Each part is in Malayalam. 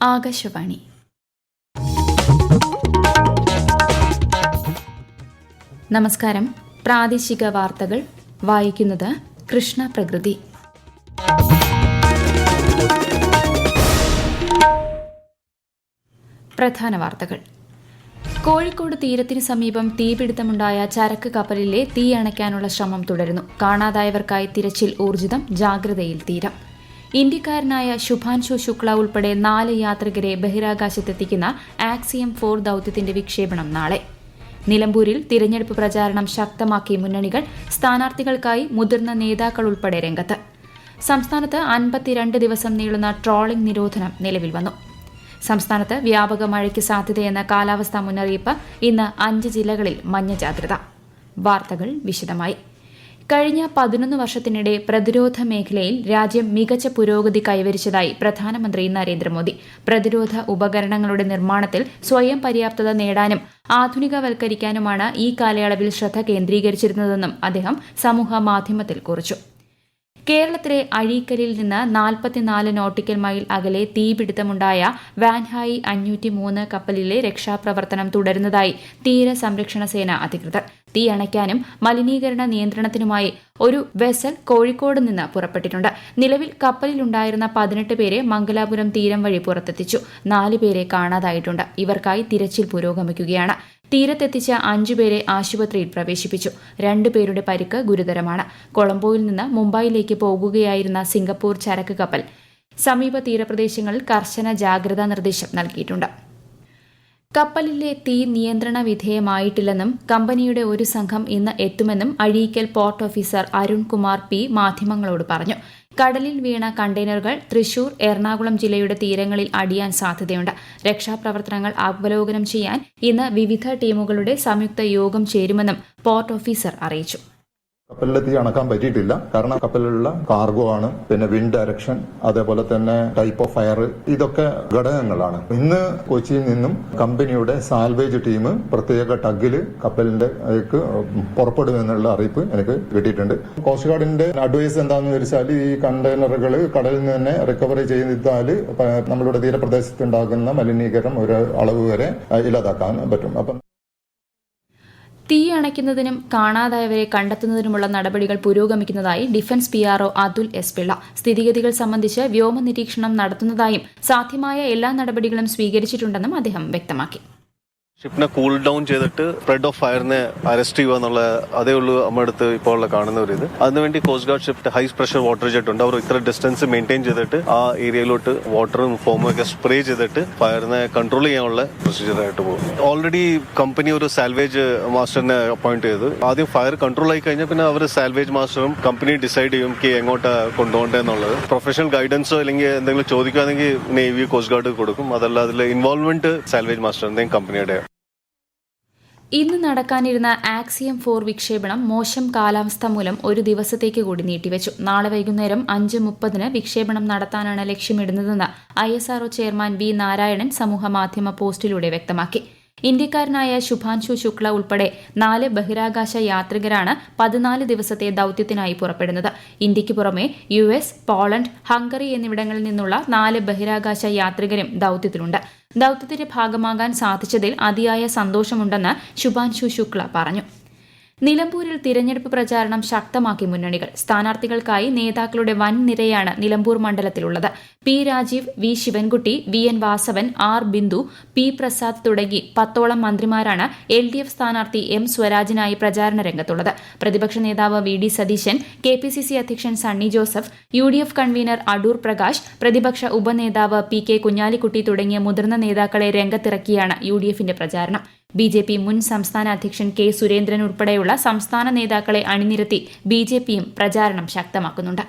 ആകാശവാണി. നമസ്കാരം. പ്രാദേശിക വാർത്തകൾ വായിക്കുന്നത് കൃഷ്ണ പ്രകൃതി. പ്രധാന വാർത്തകൾ. കോഴിക്കോട് തീരത്തിന് സമീപം തീപിടുത്തമുണ്ടായ ചരക്ക് കപ്പലിലെ തീ അണയ്ക്കാനുള്ള ശ്രമം തുടരുന്നു. കാണാതായവർക്കായി തിരച്ചിൽ ഊർജിതം. ജാഗ്രതയിൽ തീരം. ഇന്ത്യക്കാരനായ ശുഭാൻശു ശുക്ല ഉൾപ്പെടെ 4 യാത്രികരെ ബഹിരാകാശത്തെത്തിക്കുന്ന ആക്സിയം 4 ദൌത്യത്തിന്റെ വിക്ഷേപണം നാളെ. നിലമ്പൂരിൽ തിരഞ്ഞെടുപ്പ് പ്രചാരണം ശക്തമാക്കി മുന്നണികൾ. സ്ഥാനാർത്ഥികൾക്കായി മുതിർന്ന നേതാക്കൾ ഉൾപ്പെടെ രംഗത്ത്. സംസ്ഥാനത്ത് 52 ദിവസം നീളുന്ന ട്രോളിംഗ് നിരോധനം നിലവിൽ വന്നു. സംസ്ഥാനത്ത് വ്യാപക മഴയ്ക്ക് സാധ്യതയെന്ന കാലാവസ്ഥാ മുന്നറിയിപ്പ്. ഇന്ന് 5 ജില്ലകളിൽ മഞ്ഞ ജാഗ്രത. വാർത്തകൾ വിശദമായി. കഴിഞ്ഞ 11 വർഷത്തിനിടെ പ്രതിരോധ മേഖലയിൽ രാജ്യം മികച്ച പുരോഗതി കൈവരിച്ചതായി പ്രധാനമന്ത്രി നരേന്ദ്രമോദി. പ്രതിരോധ ഉപകരണങ്ങളുടെ നിർമ്മാണത്തിൽ സ്വയം പര്യാപ്തത നേടാനും ആധുനികവൽക്കരിക്കാനുമാണ് ഈ കാലയളവിൽ ശ്രദ്ധ കേന്ദ്രീകരിച്ചിരുന്നതെന്നും അദ്ദേഹം സമൂഹ മാധ്യമത്തിൽ കുറിച്ചു. കേരളത്തിലെ അഴീക്കലിൽ നിന്ന് 44 നോട്ടിക്കൽ മൈൽ അകലെ തീപിടുത്തമുണ്ടായ വാൻഹായി 503 കപ്പലിലെ രക്ഷാപ്രവർത്തനം തുടരുന്നതായി തീരസംരക്ഷണ സേന അധികൃതർ. തീ അണയ്ക്കാനും മലിനീകരണ നിയന്ത്രണത്തിനുമായി ഒരു വെസൽ കോഴിക്കോട് നിന്ന് പുറപ്പെട്ടിട്ടുണ്ട്. നിലവിൽ കപ്പലിലുണ്ടായിരുന്ന 18 പേരെ മംഗലാപുരം തീരം വഴി പുറത്തെത്തിച്ചു. 4 പേരെ കാണാതായിട്ടുണ്ട്. ഇവർക്കായി തിരച്ചിൽ പുരോഗമിക്കുകയാണ്. തീരത്തെത്തിച്ച 5 പേരെ ആശുപത്രിയിൽ പ്രവേശിപ്പിച്ചു. 2 പേരുടെ പരിക്ക് ഗുരുതരമാണ്. കൊളംബോയിൽ നിന്ന് മുംബൈയിലേക്ക് പോകുകയായിരുന്ന സിംഗപ്പൂർ ചരക്ക് കപ്പൽ. സമീപ തീരപ്രദേശങ്ങളിൽ കർശന ജാഗ്രതാ നിർദ്ദേശം നൽകിയിട്ടുണ്ട്. കപ്പലിലെ തീ നിയന്ത്രണ വിധേയമായിട്ടില്ലെന്നും കമ്പനിയുടെ ഒരു സംഘം ഇന്ന് എത്തുമെന്നും Azhikkal port officer Arunkumar P മാധ്യമങ്ങളോട് പറഞ്ഞു. കടലിൽ വീണ കണ്ടെയ്നറുകൾ തൃശൂർ, എറണാകുളം ജില്ലയുടെ തീരങ്ങളിൽ അടിയാൻ സാധ്യതയുണ്ട്. രക്ഷാപ്രവർത്തനങ്ങൾ അവലോകനം ചെയ്യാൻ ഇന്ന് വിവിധ ടീമുകളുടെ സംയുക്ത യോഗം ചേരുമെന്നും പോർട്ട് ഓഫീസർ അറിയിച്ചു. കപ്പലിലെ തീ അണക്കാൻ പറ്റിയിട്ടില്ല. കാരണം കപ്പലിലുള്ള കാർഗോ ആണ്, പിന്നെ വിൻഡ് ഡയറക്ഷൻ, അതേപോലെ തന്നെ ടൈപ്പ് ഓഫ് ഫയർ, ഇതൊക്കെ ഘടകങ്ങളാണ്. ഇന്ന് കൊച്ചിയിൽ നിന്നും കമ്പനിയുടെ സാൽവേജ് ടീം പ്രത്യേക ടഗില് കപ്പലിന്റെ പുറപ്പെടുമെന്നുള്ള അറിയിപ്പ് എനിക്ക് കിട്ടിയിട്ടുണ്ട്. കോസ്റ്റ് ഗാർഡിന്റെ അഡ്വൈസ് എന്താണെന്ന് വെച്ചാൽ ഈ കണ്ടെയ്നറുകൾ കടലിൽ നിന്ന് തന്നെ റിക്കവറി ചെയ്താൽ നമ്മളുടെ തീരപ്രദേശത്ത് ഉണ്ടാകുന്ന മലിനീകരണം ഒരു അളവ് വരെ ഇല്ലാതാക്കാൻ പറ്റും. അപ്പം തീ അണയ്ക്കുന്നതിനും കാണാതായവരെ കണ്ടെത്തുന്നതിനുമുള്ള നടപടികൾ പുരോഗമിക്കുന്നതായി defence PRO Athul S Pillai. സ്ഥിതിഗതികൾ സംബന്ധിച്ച് വ്യോമ നിരീക്ഷണം നടത്തുന്നതായും സാധ്യമായ എല്ലാ നടപടികളും സ്വീകരിച്ചിട്ടുണ്ടെന്നും അദ്ദേഹം വ്യക്തമാക്കി. ഷിപ്പിനെ കൂൾ ഡൗൺ ചെയ്തിട്ട് സ്പ്രെഡ് ഓഫ് ഫയറിനെ അറസ്റ്റ് ചെയ്യുക എന്നുള്ള അതേ ഉള്ളൂ നമ്മുടെ അടുത്ത് ഇപ്പോൾ ഉള്ള കാണുന്ന ഒരു ഇത്. അതിനുവേണ്ടി coast guard ship high pressure water jet ഉണ്ട്. അവർ ഇത്ര ഡിസ്റ്റൻസ് മെയിൻറ്റെയിൻ ചെയ്തിട്ട് ആ ഏരിയയിലോട്ട് വാട്ടറും ഫോമും ഒക്കെ സ്പ്രേ ചെയ്തിട്ട് ഫയറിനെ കൺട്രോൾ ചെയ്യാനുള്ള പ്രൊസീജിയർ ആയിട്ട് പോകും. ഓൾറെഡി കമ്പനി ഒരു സാൽവേജ് മാസ്റ്ററിനെ അപ്പോയിന്റ് ചെയ്ത് ആദ്യം ഫയർ കൺട്രോൾ ആയി കഴിഞ്ഞാൽ പിന്നെ അവർ സാൽവേജ് മാസ്റ്ററും കമ്പനി ഡിസൈഡ് ചെയ്യും എങ്ങോട്ട് കൊണ്ടുപോകേണ്ടതെന്നുള്ളത്. പ്രൊഫഷണൽ ഗൈഡൻസോ അല്ലെങ്കിൽ എന്തെങ്കിലും ചോദിക്കുകയാണെങ്കിൽ നേവി, കോസ്റ്റ് ഗാർഡ് കൊടുക്കും. അതല്ല അതിൽ ഇൻവോൾവ്മെന്റ് സാൽവേജ് മാസ്റ്ററിന്റെയും കമ്പനിയുടെ. ഇന്ന് നടക്കാനിരുന്ന ആക്സിയം 4 വിക്ഷേപണം മോശം കാലാവസ്ഥ മൂലം ഒരു ദിവസത്തേക്ക് കൂടി നീട്ടിവെച്ചു. നാളെ വൈകുന്നേരം 5:30 വിക്ഷേപണം നടത്താനാണ് ലക്ഷ്യമിടുന്നതെന്ന് ISRO ചെയർമാൻ V നാരായണൻ സമൂഹമാധ്യമ പോസ്റ്റിലൂടെ വ്യക്തമാക്കി. ഇന്ത്യക്കാരനായ ശുഭാൻശു ശുക്ല ഉൾപ്പെടെ 4 ബഹിരാകാശ യാത്രികരാണ് 14 ദിവസത്തെ ദൌത്യത്തിനായി പുറപ്പെടുന്നത്. ഇന്ത്യയ്ക്ക് പുറമെ US, പോളണ്ട്, ഹംഗറി എന്നിവിടങ്ങളിൽ നിന്നുള്ള 4 ബഹിരാകാശ യാത്രികരും ദൌത്യത്തിലുണ്ട്. ദൌത്യത്തിന്റെ ഭാഗമാകാൻ സാധിച്ചതിൽ അതിയായ സന്തോഷമുണ്ടെന്ന് ശുഭാൻശു ശുക്ല പറഞ്ഞു. നിലമ്പൂരിൽ തിരഞ്ഞെടുപ്പ് പ്രചാരണം ശക്തമാക്കി മുന്നണികൾ. സ്ഥാനാർത്ഥികൾക്കായി നേതാക്കളുടെ വൻ നിരയാണ് Nilambur മണ്ഡലത്തിലുള്ളത്. P Rajeev, V Sivankutty, VN Vasavan, R Bindu, P Prasad തുടങ്ങി 10ഓളം മന്ത്രിമാരാണ് LDF സ്ഥാനാർത്ഥി M സ്വരാജിനായി പ്രചാരണ രംഗത്തുള്ളത്. പ്രതിപക്ഷ നേതാവ് VD സതീശൻ, KPCC അധ്യക്ഷൻ സണ്ണി ജോസഫ്, UDF കൺവീനർ അടൂർ പ്രകാശ്, പ്രതിപക്ഷ ഉപനേതാവ് PK കുഞ്ഞാലിക്കുട്ടി തുടങ്ങിയ മുതിർന്ന നേതാക്കളെ രംഗത്തിറക്കിയാണ് UDFന്റെ പ്രചാരണം. BJP മുൻ സംസ്ഥാന അധ്യക്ഷൻ K സുരേന്ദ്രൻ ഉൾപ്പെടെയുള്ള സംസ്ഥാന നേതാക്കളെ അണിനിരത്തി BJPയും പ്രചാരണം ശക്തമാക്കുന്നുണ്ട്.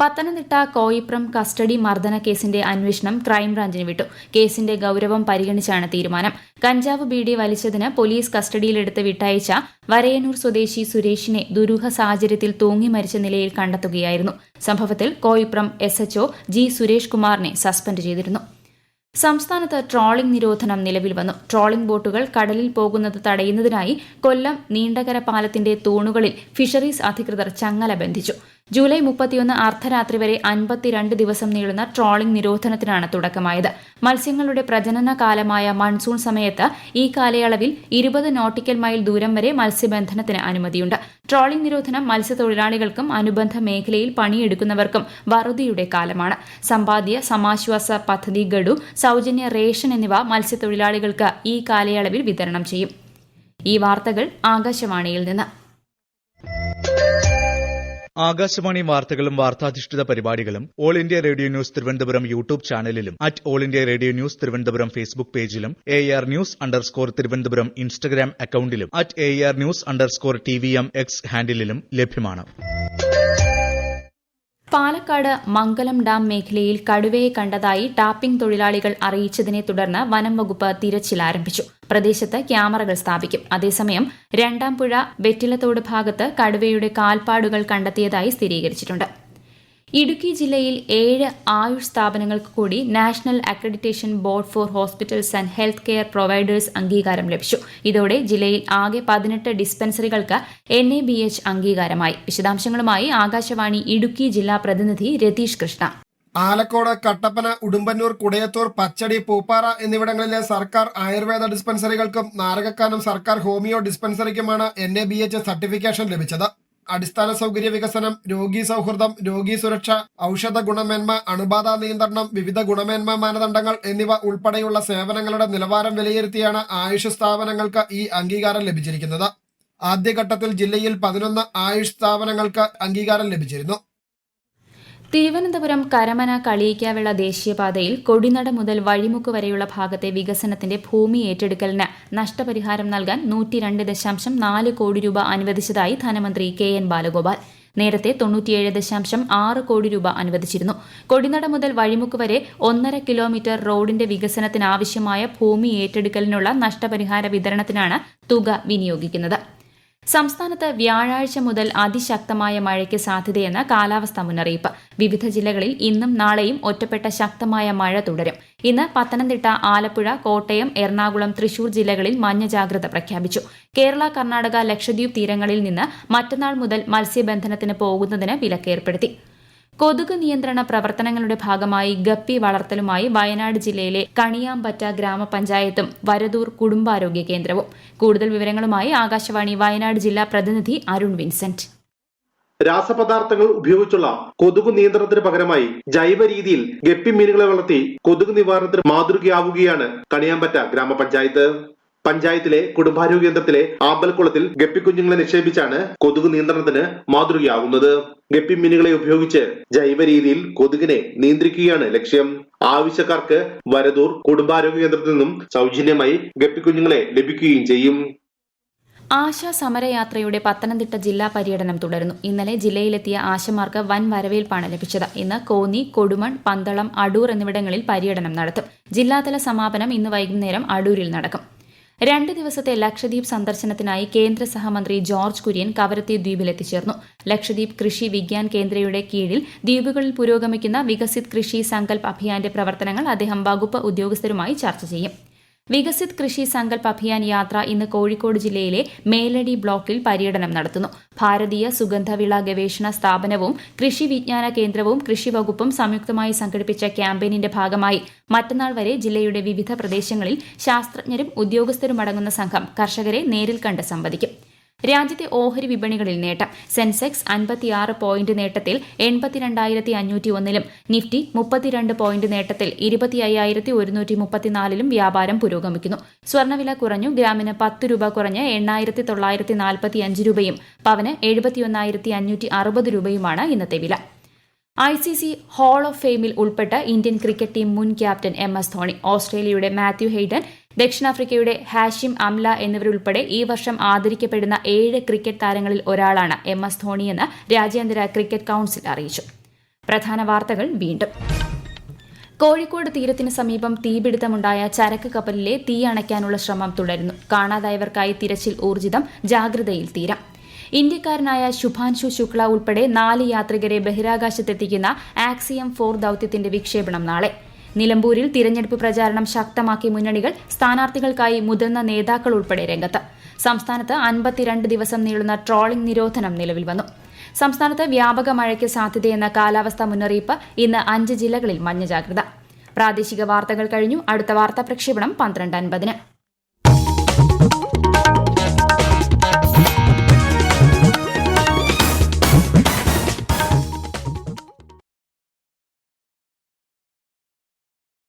പത്തനംതിട്ട കോയിപ്രം കസ്റ്റഡി മർദ്ദന കേസിന്റെ അന്വേഷണം ക്രൈംബ്രാഞ്ചിന് വിട്ടു. കേസിന്റെ ഗൌരവം പരിഗണിച്ചാണ് തീരുമാനം. കഞ്ചാവ് ബീഡി വലിച്ചതിന് പോലീസ് കസ്റ്റഡിയിലെടുത്ത് വിട്ടയച്ച വരയന്നൂർ സ്വദേശി സുരേഷിനെ ദുരൂഹ സാഹചര്യത്തിൽ തൂങ്ങി മരിച്ച നിലയിൽ കണ്ടെത്തുകയായിരുന്നു. സംഭവത്തിൽ കോയിപ്രം SHO G സുരേഷ് കുമാറിനെ സസ്പെൻഡ് ചെയ്തിരുന്നു. സംസ്ഥാനത്ത് ട്രോളിംഗ് നിരോധനം നിലവിൽ വന്നു. ട്രോളിംഗ് ബോട്ടുകൾ കടലിൽ പോകുന്നത് തടയുന്നതിനായി കൊല്ലം നീണ്ടകര പാലത്തിന്റെ തൂണുകളിൽ ഫിഷറീസ് അധികൃതർ ചങ്ങല ബന്ധിച്ചു. ജൂലൈ 31 അർദ്ധരാത്രി വരെ 52 ദിവസം നീളുന്ന ട്രോളിംഗ് നിരോധനത്തിനാണ് തുടക്കമായത്. മത്സ്യങ്ങളുടെ പ്രജനന കാലമായ മൺസൂൺ സമയത്ത് ഈ കാലയളവിൽ 20 നോട്ടിക്കൽ മൈൽ ദൂരം വരെ മത്സ്യബന്ധനത്തിന് അനുമതിയുണ്ട്. ട്രോളിംഗ് നിരോധനം മത്സ്യത്തൊഴിലാളികൾക്കും അനുബന്ധ മേഖലയിൽ പണിയെടുക്കുന്നവർക്കും വറുതിയുടെ കാലമാണ്. സമ്പാദ്യ സമാശ്വാസ പദ്ധതി ഗഡു, സൌജന്യ റേഷൻ എന്നിവ മത്സ്യത്തൊഴിലാളികൾക്ക് ഈ കാലയളവിൽ വിതരണം ചെയ്യും. ഈ വാർത്തകൾ ആകാശവാണിയിൽ നിന്ന്. ആകാശവാണി വാർത്തകളും വാർത്താധിഷ്ഠിത പരിപാടികളും All India Radio News Thiruvananthapuram YouTube ചാനലിലും All India Radio News Thiruvananthapuram Facebook പേജിലും AR News_ തിരുവനന്തപുരം ഇൻസ്റ്റഗ്രാം അക്കൌണ്ടിലും AR News_TVM X ഹാൻഡിലും ലഭ്യമാണ്. പാലക്കാട് മംഗലം ഡാം മേഖലയിൽ കടുവയെ കണ്ടതായി ടാപ്പിംഗ് തൊഴിലാളികൾ അറിയിച്ചതിനെ തുടർന്ന് വനം വകുപ്പ് തിരച്ചിൽ ആരംഭിച്ചു. പ്രദേശത്ത് ക്യാമറകൾ സ്ഥാപിക്കും. അതേസമയം രണ്ടാംപുഴ വെറ്റിലത്തോട് ഭാഗത്ത് കടുവയുടെ കാൽപ്പാടുകൾ കണ്ടെത്തിയതായി സ്ഥിരീകരിച്ചിട്ടുണ്ട്. ഇടുക്കി ജില്ലയിൽ 7 ആയുഷ് സ്ഥാപനങ്ങൾക്ക് കൂടി national accreditation board for hospitals and health care providers അംഗീകാരം ലഭിച്ചു. ഇതോടെ ജില്ലയിൽ ആകെ 18 ഡിസ്പെൻസറികൾക്ക് NABH അംഗീകാരമായി. വിശദാംശങ്ങളുമായി ആകാശവാണി ഇടുക്കി ജില്ലാ പ്രതിനിധി രതീഷ് കൃഷ്ണ. ആലക്കോട്, കട്ടപ്പന, ഉടുമ്പന്നൂർ, കുടയത്തൂർ, പച്ചടി, പൂപ്പാറ എന്നിവിടങ്ങളിലെ സർക്കാർ ആയുർവേദ ഡിസ്പെൻസറികൾക്കും നാരകക്കാനം സർക്കാർ ഹോമിയോ ഡിസ്പെൻസറിക്കുമാണ് NABH സർട്ടിഫിക്കേഷൻ ലഭിച്ചത്. അടിസ്ഥാന സൗകര്യ വികസനം, രോഗി സൗഹൃദം, രോഗി സുരക്ഷ, ഔഷധ ഗുണമേന്മ, അണുബാധ നിയന്ത്രണം, വിവിധ ഗുണമേന്മ മാനദണ്ഡങ്ങൾ എന്നിവ ഉൾപ്പെടെയുള്ള സേവനങ്ങളുടെ നിലവാരം വിലയിരുത്തിയാണ് ആയുഷ് സ്ഥാപനങ്ങൾക്ക് ഈ അംഗീകാരം ലഭിച്ചിരിക്കുന്നത്. ആദ്യഘട്ടത്തിൽ ജില്ലയിൽ 11 ആയുഷ് സ്ഥാപനങ്ങൾക്ക് അംഗീകാരം ലഭിച്ചിരുന്നു. തിരുവനന്തപുരം കരമന കളിയിക്കാവിള ദേശീയപാതയിൽ കൊടിനട മുതൽ വഴിമുക്ക് വരെയുള്ള ഭാഗത്തെ വികസനത്തിന്റെ ഭൂമി ഏറ്റെടുക്കലിന് നഷ്ടപരിഹാരം നൽകാൻ 102.4 കോടി രൂപ അനുവദിച്ചതായി ധനമന്ത്രി KN ബാലഗോപാൽ. നേരത്തെ 97.6 കോടി രൂപ അനുവദിച്ചിരുന്നു. കൊടിനട മുതൽ വഴിമുക്ക് വരെ 1.5 കിലോമീറ്റർ റോഡിന്റെ വികസനത്തിനാവശ്യമായ ഭൂമി ഏറ്റെടുക്കലിനുള്ള നഷ്ടപരിഹാര വിതരണത്തിനാണ് തുക വിനിയോഗിക്കുന്നത്. സംസ്ഥാനത്ത് വ്യാഴാഴ്ച മുതൽ അതിശക്തമായ മഴയ്ക്ക് സാധ്യതയെന്ന് കാലാവസ്ഥാ മുന്നറിയിപ്പ്. വിവിധ ജില്ലകളിൽ ഇന്നും നാളെയും ഒറ്റപ്പെട്ട ശക്തമായ മഴ തുടരും. ഇന്ന് പത്തനംതിട്ട, ആലപ്പുഴ, കോട്ടയം, എറണാകുളം, തൃശൂർ ജില്ലകളിൽ മഞ്ഞ ജാഗ്രത പ്രഖ്യാപിച്ചു. കേരള, കർണാടക, ലക്ഷദ്വീപ് തീരങ്ങളിൽ നിന്ന് മറ്റന്നാൾ മുതൽ മത്സ്യബന്ധനത്തിന് പോകുന്നതിന് വിലക്കേർപ്പെടുത്തി. കൊതുക് നിയന്ത്രണ പ്രവർത്തനങ്ങളുടെ ഭാഗമായി ഗപ്പി വളർത്തലുമായി വയനാട് ജില്ലയിലെ കണിയാമ്പറ്റ ഗ്രാമപഞ്ചായത്തും വരദൂർ കുടുംബാരോഗ്യ കേന്ദ്രവും. കൂടുതൽ വിവരങ്ങളുമായി ആകാശവാണി വയനാട് ജില്ലാ പ്രതിനിധി അരുൺ വിൻസെന്റ്. രാസപദാർത്ഥങ്ങൾ ഉപയോഗിച്ചുള്ള കൊതുക് നിയന്ത്രണത്തിന് പകരമായി ജൈവ രീതിയിൽ ഗപ്പി മീനുകളെ വളർത്തി കൊതുക് നിവാരണത്തിന് മാതൃകയാവുകയാണ് കണിയാമ്പറ്റ ഗ്രാമപഞ്ചായത്ത്. പഞ്ചായത്തിലെ കുടുംബാരോഗ്യ കേന്ദ്രത്തിലെ ആമ്പൽക്കുളത്തിൽ ഗപ്പിക്കുഞ്ഞുങ്ങളെ നിക്ഷേപിച്ചാണ് കൊതുക് നിയന്ത്രണത്തിന് മാതൃകയാകുന്നത്. ഗപ്പി മീനുകളെ ഉപയോഗിച്ച് ജൈവ രീതിയിൽ കൊതുകിനെ നിയന്ത്രിക്കുകയാണ് ലക്ഷ്യം. ആവശ്യക്കാർക്ക് വരദൂർ കുടുംബാരോഗ്യ കേന്ദ്രത്തിൽ നിന്നും സൗജന്യമായി ഗപ്പിക്കുഞ്ഞുങ്ങളെ ലഭിക്കുകയും ചെയ്യും. ആശാ സമരയാത്രയുടെ പത്തനംതിട്ട ജില്ലാ പര്യടനം തുടരുന്നു. ഇന്നലെ ജില്ലയിലെത്തിയ ആശമാർക്ക് വൻ വരവേൽപ്പാണ് ലഭിച്ചത്. ഇന്ന് കോന്നി, കൊടുമൺ, പന്തളം, അടൂർ എന്നിവിടങ്ങളിൽ പര്യടനം നടത്തും. ജില്ലാതല സമാപനം ഇന്ന് വൈകുന്നേരം അടൂരിൽ നടക്കും. 2 ദിവസത്തെ ലക്ഷദ്വീപ് സന്ദർശനത്തിനായി കേന്ദ്ര സഹമന്ത്രി ജോർജ് കുര്യൻ കവരത്തി ദ്വീപിൽ എത്തിച്ചേർന്നു. ലക്ഷദ്വീപ് കൃഷി വിജ്ഞാൻ കേന്ദ്രയുടെ കീഴിൽ ദ്വീപുകളിൽ പുരോഗമിക്കുന്ന വികസിത് കൃഷി സങ്കൽപ് അഭിയാന്റെ പ്രവർത്തനങ്ങൾ അദ്ദേഹം വകുപ്പ് ഉദ്യോഗസ്ഥരുമായി ചർച്ച ചെയ്യും. വികസിത് കൃഷി സങ്കൽപ് അഭിയാൻ യാത്ര ഇന്ന് കോഴിക്കോട് ജില്ലയിലെ മേലടി ബ്ലോക്കിൽ പര്യടനം നടത്തുന്നു. ഭാരതീയ സുഗന്ധവിള ഗവേഷണ സ്ഥാപനവും കൃഷി വിജ്ഞാന കേന്ദ്രവും കൃഷി വകുപ്പും സംയുക്തമായി സംഘടിപ്പിച്ച ക്യാമ്പയിനിന്റെ ഭാഗമായി മറ്റന്നാൾ വരെ ജില്ലയുടെ വിവിധ പ്രദേശങ്ങളിൽ ശാസ്ത്രജ്ഞരും ഉദ്യോഗസ്ഥരുമടങ്ങുന്ന സംഘം കർഷകരെ നേരിൽ കണ്ട് സംവദിക്കും. രാജ്യത്തെ ഓഹരി വിപണികളിൽ നേട്ടം. സെൻസെക്സ് 56 പോയിന്റ് നേട്ടത്തിൽ 82,501-ലും നിഫ്റ്റി 32 പോയിന്റ് നേട്ടത്തിൽ 25,134-ലും വ്യാപാരം പുരോഗമിക്കുന്നു. സ്വർണ്ണവില കുറഞ്ഞു. ഗ്രാമിന് 10 രൂപ കുറഞ്ഞ് 8,945 രൂപയും പവന് 71,560 രൂപയുമാണ് ഇന്നത്തെ വില. ICC ഹാൾ ഓഫ് ഫെയിമിൽ ഉൾപ്പെട്ട ഇന്ത്യൻ ക്രിക്കറ്റ് ടീം മുൻ ക്യാപ്റ്റൻ MS ധോണി, ഓസ്ട്രേലിയയുടെ മാത്യു ഹെയ്ഡൻ, ദക്ഷിണാഫ്രിക്കയുടെ ഹാഷിം അംല എന്നിവരുൾപ്പെടെ ഈ വർഷം ആദരിക്കപ്പെടുന്ന 7 ക്രിക്കറ്റ് താരങ്ങളിൽ ഒരാളാണ് MS ധോണിയെന്ന് രാജ്യാന്തര ക്രിക്കറ്റ് കൌൺസിൽ അറിയിച്ചു. പ്രധാന വാർത്തകൾ വീണ്ടും. കോഴിക്കോട് തീരത്തിന് സമീപം തീപിടുത്തമുണ്ടായ ചരക്ക് കപ്പലിലെ തീ അണയ്ക്കാനുള്ള ശ്രമം തുടരുന്നു. കാണാതായവർക്കായി തിരച്ചിൽ ഊർജിതം. ജാഗ്രതയിൽ തീരം. ഇന്ത്യക്കാരനായ ശുഭാൻശു ശുക്ല ഉൾപ്പെടെ 4 യാത്രികരെ ബഹിരാകാശത്തെത്തിക്കുന്ന ആക്സിയം 4 ദൌത്യത്തിന്റെ വിക്ഷേപണം നാളെ. നിലമ്പൂരിൽ തിരഞ്ഞെടുപ്പ് പ്രചാരണം ശക്തമാക്കി മുന്നണികൾ. സ്ഥാനാർത്ഥികൾക്കായി മുതിർന്ന നേതാക്കൾ ഉൾപ്പെടെ രംഗത്ത്. സംസ്ഥാനത്ത് 52 ദിവസം നീളുന്ന ട്രോളിംഗ് നിരോധനം നിലവിൽ വന്നു. സംസ്ഥാനത്ത് വ്യാപക മഴയ്ക്ക് സാധ്യതയെന്ന കാലാവസ്ഥാ മുന്നറിയിപ്പ് ഇന്ന് 5 ജില്ലകളിൽ മഞ്ഞ ജാഗ്രത. പ്രാദേശിക വാർത്തകൾ കഴിഞ്ഞു. അടുത്ത വാർത്താ പ്രക്ഷേപണം 12:50.